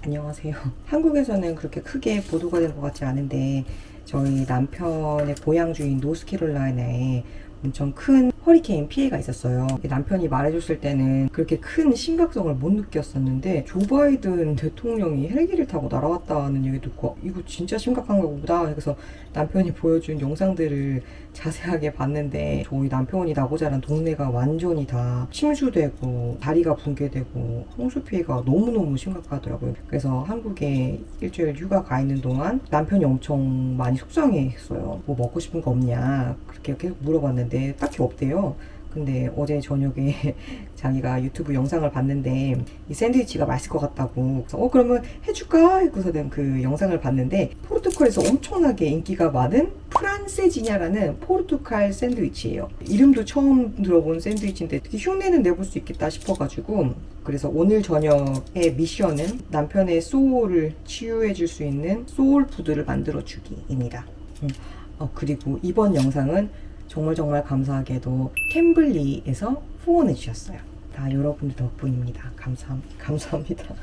안녕하세요. 한국에서는 그렇게 크게 보도가 된 것 같지 않은데 저희 남편의 고향주인 노스캐롤라이나에 엄청 큰 허리케인 피해가 있었어요. 남편이 말해줬을 때는 그렇게 큰 심각성을 못 느꼈었는데 조 바이든 대통령이 헬기를 타고 날아왔다는 얘기 듣고 이거 진짜 심각한가 보다. 그래서 남편이 보여준 영상들을 자세하게 봤는데 저희 남편이 나고 자란 동네가 완전히 다 침수되고 다리가 붕괴되고 홍수 피해가 너무너무 심각하더라고요. 그래서 한국에 일주일 휴가 가 있는 동안 남편이 엄청 많이 속상해했어요. 뭐 먹고 싶은 거 없냐 그렇게 계속 물어봤는데 딱히 없대요. 근데 어제 저녁에 자기가 유튜브 영상을 봤는데 이 샌드위치가 맛있을 것 같다고 그래서 그러면 해줄까? 했고서는 그 영상을 봤는데 포르투갈에서 엄청나게 인기가 많은 프란세지냐라는 포르투갈 샌드위치예요. 이름도 처음 들어본 샌드위치인데 특히 흉내는 내볼 수 있겠다 싶어가지고 그래서 오늘 저녁의 미션은 남편의 소울을 치유해 줄 수 있는 소울푸드를 만들어 주기입니다. 그리고 이번 영상은 정말 감사하게도 캠블리에서 후원해 주셨어요. 다 여러분들 덕분입니다. 감사합니다.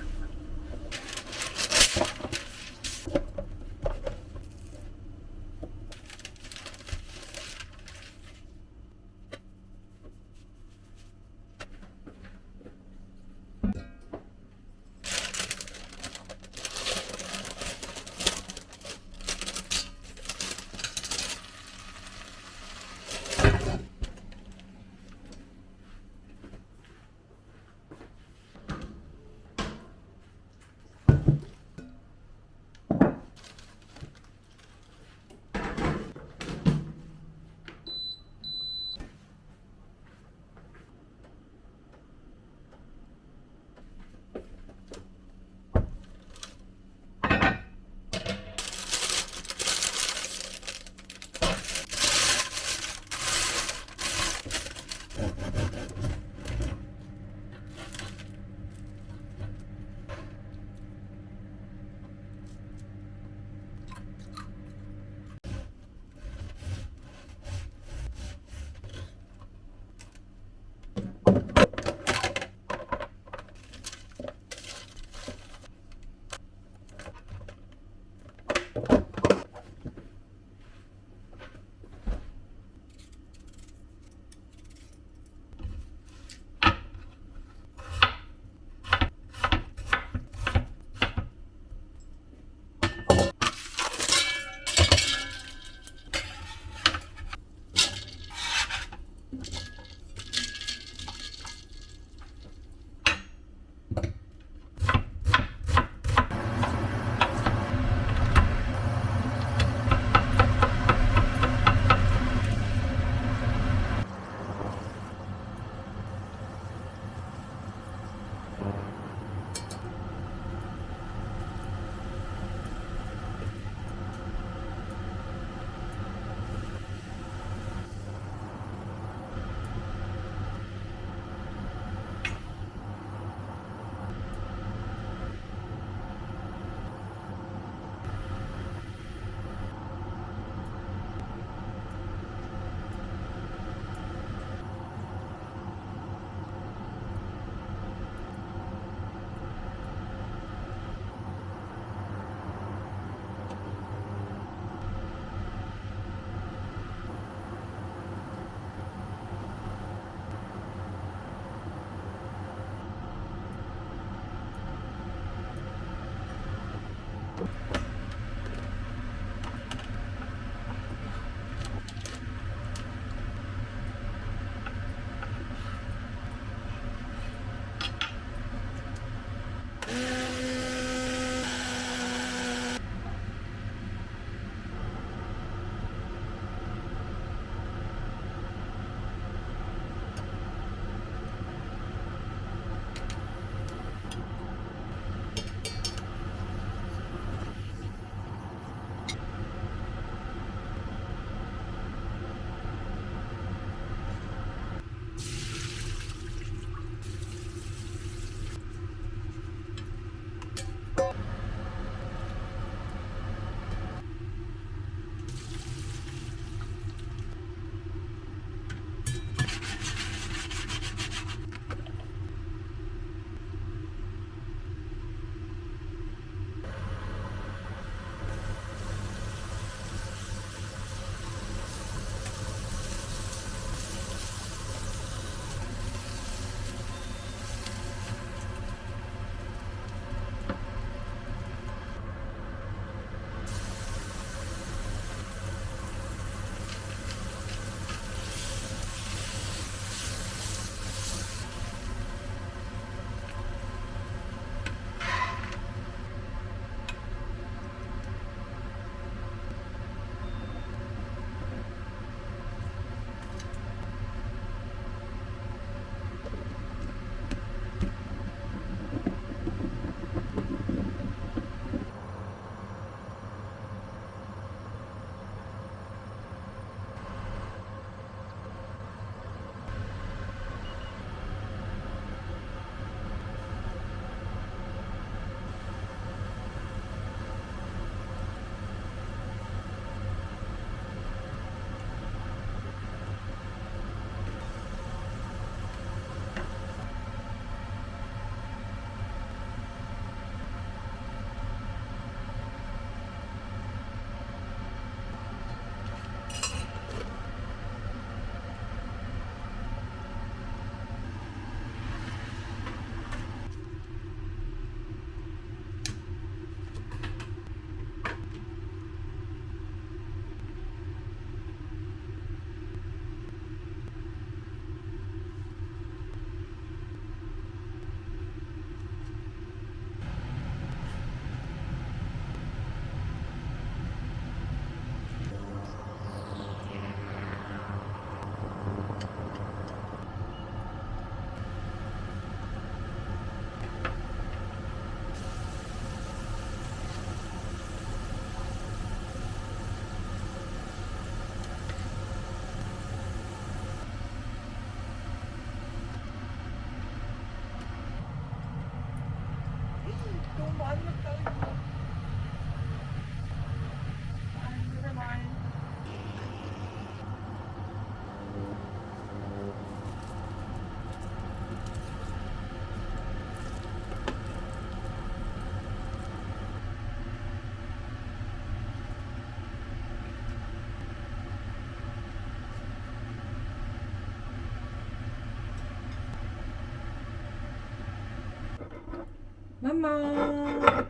Come on.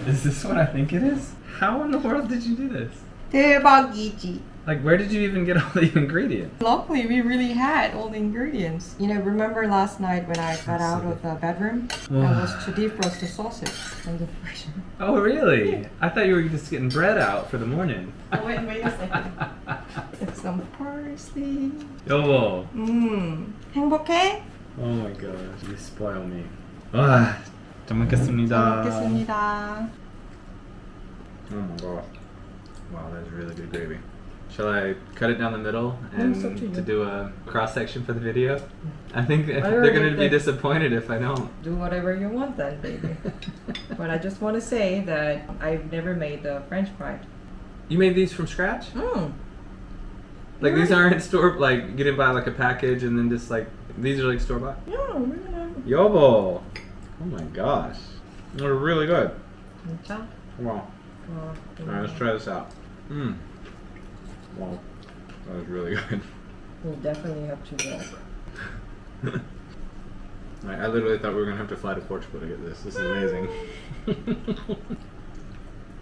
Is this what I think it is? How in the world did you do this? 대박이지. Like, where did you even get all the ingredients? Luckily, we really had all the ingredients. You know, remember last night when I got out of the bedroom? I was to defrost the sausage from the fridge. Oh, really? I thought you were just getting bread out for the morning. Oh, wait a second. There's some parsley. 여보. 행복해? Oh my gosh, you spoil me. 와, 잘 먹겠습니다. 잘 먹겠습니다. Oh my god. Wow, that's really good gravy. Shall I cut it down the middle and it's up to you. to do a cross section for the video? I think they're already going to be did. disappointed if I don't. Do whatever you want then, baby. But I just want to say that I've never made the French fry. You made these from scratch? Mm. Like these aren't store, like you didn't buy like a package and then just like, these are like store bought? Yeah, really. Yobo! Oh my gosh. They're really good. 진짜? Wow. Alright, let's try this out. Mmm. Wow. That was really good. We'll definitely have to walk. I literally thought we were gonna have to fly to Portugal to get this. This is amazing.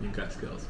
You've got skills.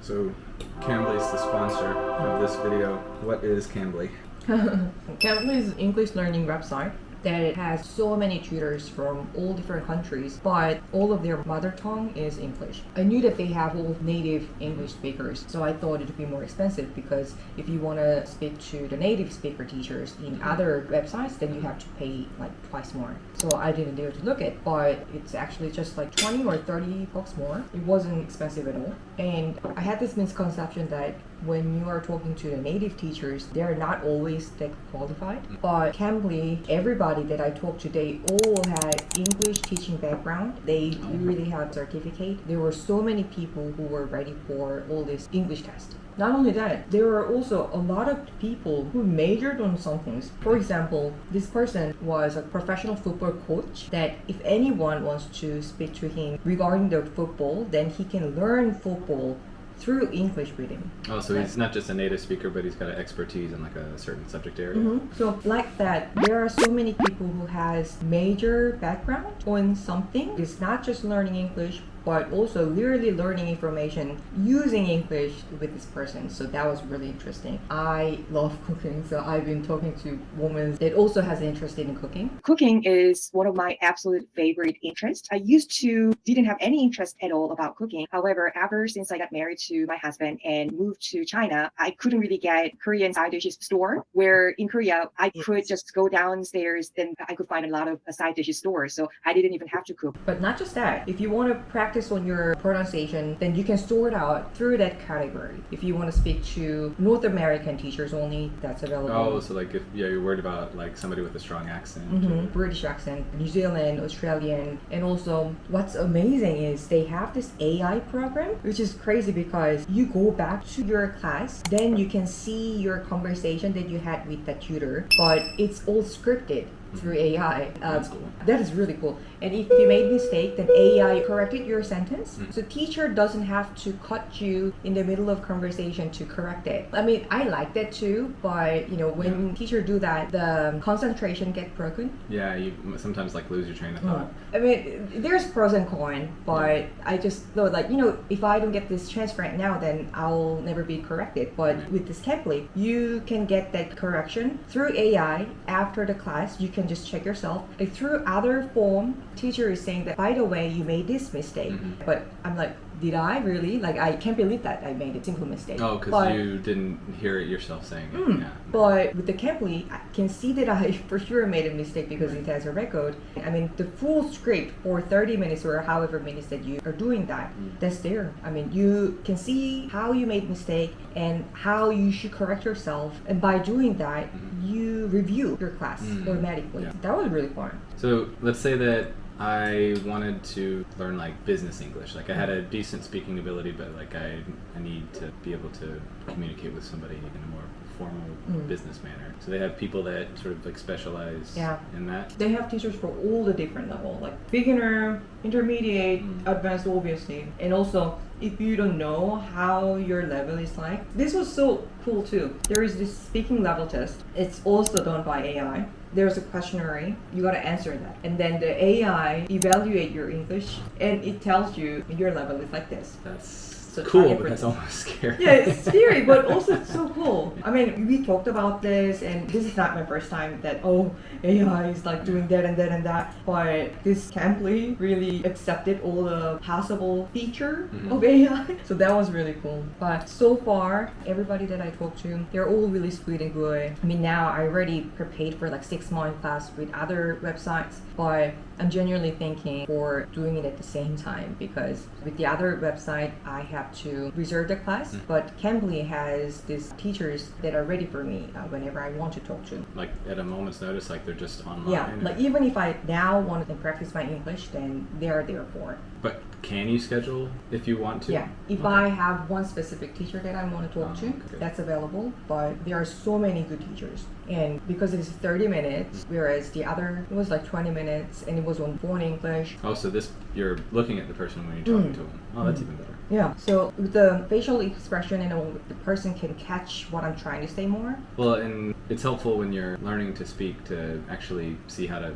So, Cambly's the sponsor of this video. What is Cambly? Cambly is an English learning website that has so many tutors from all different countries, but all of their mother tongue is English. I knew that they have all native English speakers, so I thought it would be more expensive because if you want to speak to the native speaker teachers in other websites, then you have to pay like twice more. So I didn't dare to look at, but it's actually just like 20 or 30 bucks more. It wasn't expensive at all. And I had this misconception that when you are talking to the native teachers, they're not always that qualified. But Cambly, everybody that I talked to, they all had English teaching background. They really have certificate. There were so many people who were ready for all this English test. Not only that, there are also a lot of people who majored on some things. For example, this person was a professional football coach that if anyone wants to speak to him regarding the football, then he can learn football through English reading. Oh, so he's not just a native speaker, but he's got an expertise in like a certain subject area. So like that, there are so many people who has major background on something. It's not just learning English, but also literally learning information using English with this person. So that was really interesting. I love cooking, so I've been talking to women that also has an interest in cooking. Cooking is one of my absolute favorite interests. I used to didn't have any interest at all about cooking. However, ever since I got married to my husband and moved to China, I couldn't really get Korean side dishes store where in Korea I could just go downstairs, then I could find a lot of side dishes stores. So I didn't even have to cook. But not just that. If you want to practice on your pronunciation, then you can sort out through that category. If you want to speak to North American teachers only, that's available. Oh, so like if you're worried about like somebody with a strong accent. British accent, New Zealand, Australian, and also what's amazing is they have this AI program, which is crazy because you go back to your class, then you can see your conversation that you had with the tutor, but it's all scripted through AI. That's cool. That is really cool. And if you made a mistake, then AI corrected your sentence. So teacher doesn't have to cut you in the middle of conversation to correct it. I mean, I like that too, but you know, when teacher do that, the concentration get broken. Yeah, you sometimes like lose your train of thought. I mean, there's pros and cons, but I just thought like, you know, if I don't get this chance right now, then I'll never be corrected. But with this template, you can get that correction through AI after the class. You can just check yourself. Like through other form, teacher is saying that, by the way, you made this mistake. But I'm like, did I really? Like, I can't believe that I made a simple mistake. Oh, because you didn't hear it yourself saying it. Yeah. But with the Cambly, I can see that I for sure made a mistake because it has a record. I mean, the full script for 30 minutes or however minutes that you are doing that, that's there. I mean, you can see how you made mistake and how you should correct yourself. And by doing that, you review your class automatically. Yeah. That was really fun. So let's say that I wanted to learn like business English. Like I had a decent speaking ability, but like I need to be able to communicate with somebody in a more formal Mm. business manner. So they have people that sort of like specialize Yeah. in that. They have teachers for all the different level, like beginner, intermediate, advanced, obviously. And also, if you don't know how your level is like, this was so cool too. There is this speaking level test. It's also done by AI. There's a questionnaire. You gotta answer that, and then the AI evaluate your English, and it tells you your level is like this. That's So cool, target but for that's this. almost scary. Yeah, it's scary, but also it's so cool. I mean, we talked about this, and this is not my first time that, oh, AI is like doing that and that and that. But this Cambly really accepted all the possible feature Mhm. of AI. So that was really cool. But so far, everybody that I talked to, they're all really sweet and good. I mean, now I already prepaid for like 6-month class with other websites, but I'm genuinely thinking for doing it at the same time, because with the other website, I have to reserve the class, but Cambly has these teachers that are ready for me whenever I want to talk to. Like at a moment's notice, like they're just online. Yeah, or- like even if I now want to practice my English, then they are there for it. But can you schedule if you want to? Yeah, if Okay. I have one specific teacher that I want to talk to, okay. that's available. But there are so many good teachers, and because it's 30 minutes, whereas the other it was like 20 minutes, and it was on phone English. Oh, so this you're looking at the person when you're talking Mm. to them. Oh, that's even better. Yeah, so with the facial expression and all, the person can catch what I'm trying to say more. Well, and it's helpful when you're learning to speak to actually see how to,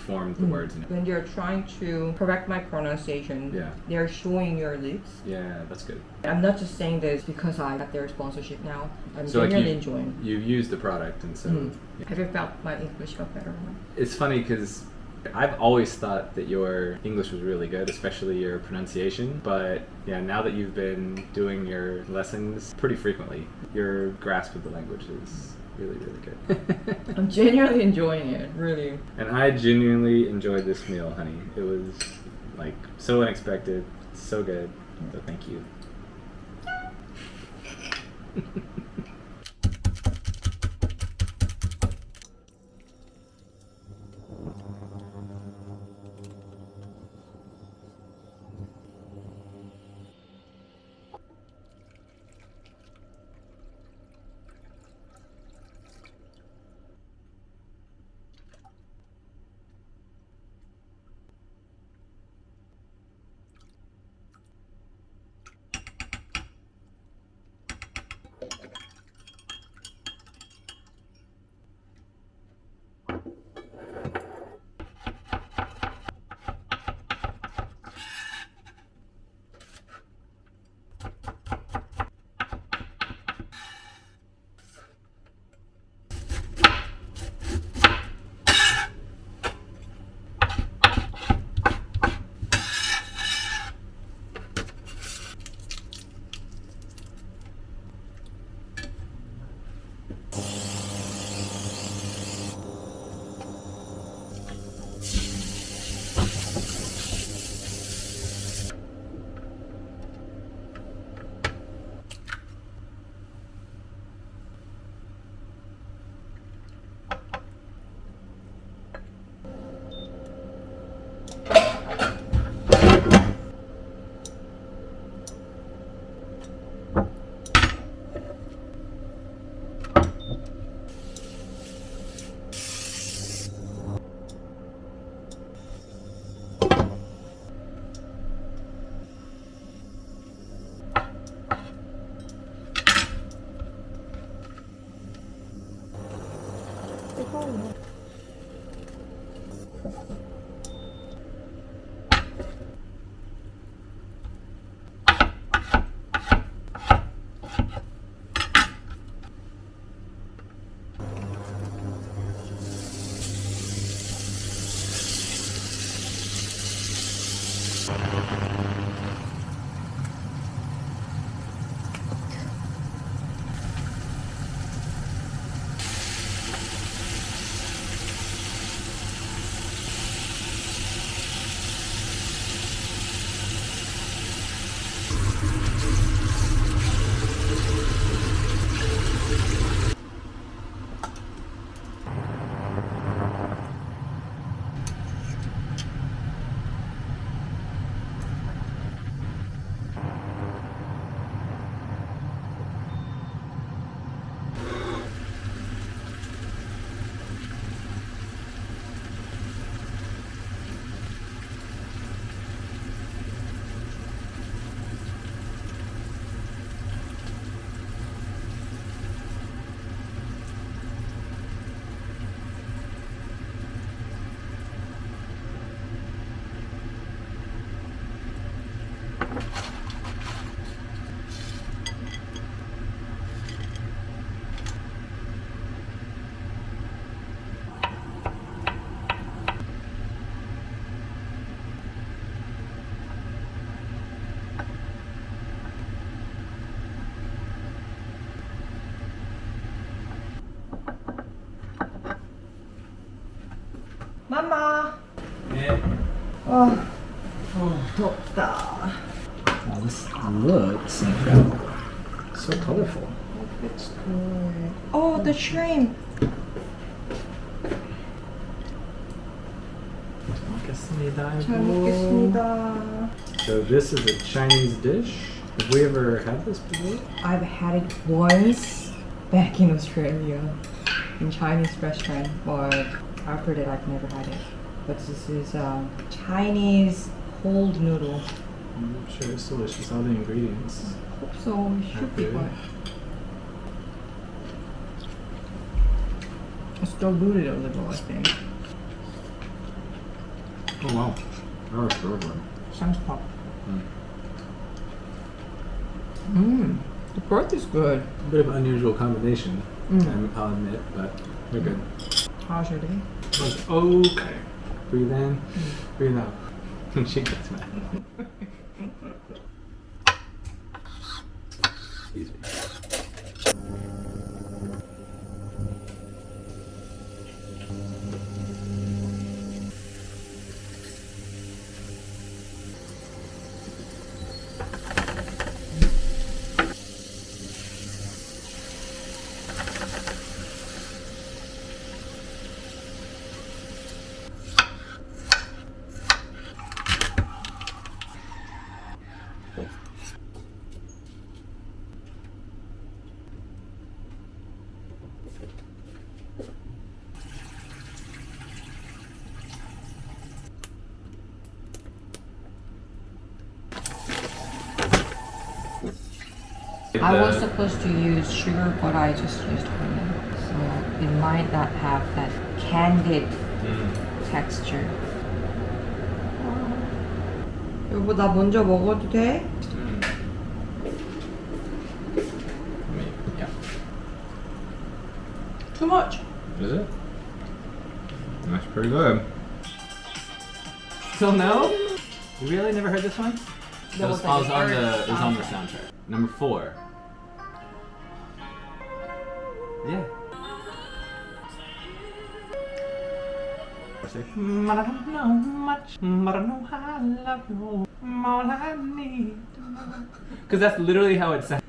form the words. And When you're trying to correct my pronunciation, Yeah. they're showing your lips. yeah, that's good. I'm not just saying this because I got their sponsorship now. I'm So like genuinely you, enjoying. you've used the product, and so yeah. Have you felt my English got better? It's funny because I've always thought that your English was really good, especially your pronunciation. But yeah, now that you've been doing your lessons pretty frequently, your grasp of the language is really, really good. I'm genuinely enjoying it, really. And I genuinely enjoyed this meal, honey. It was like so unexpected, so good. So thank you. 마마. Yeah. 덥다. Oh, this looks so colorful. It's good. Oh, the shrimp. 잘 먹겠습니다. So this is a Chinese dish. Have we ever had this before? I've had it once back in Australia in Chinese restaurant, but after that I've never had it. But this is Chinese cold noodle. I'm sure it's delicious. All the ingredients. Hope so. It should be Okay. good. It's diluted a little, I think. Oh wow. Oh, it's really good. Sounds pop. The broth is good. A bit of an unusual combination, Mm. I'll admit, but they're good. How's your day? It's okay. Breathe in, breathe out. She gets mad. Excuse me. I was supposed to use sugar, but I just used honey. So it might not have that candied texture. 여보, 나 먼저 먹어도 돼? Yeah. Too much. Is it? That's pretty good. Still no? You really never heard this one? It was on the soundtrack. Number 4. Yeah. It's like, I don't know much, but I know I love you. All I need. Because that's literally how it sounds.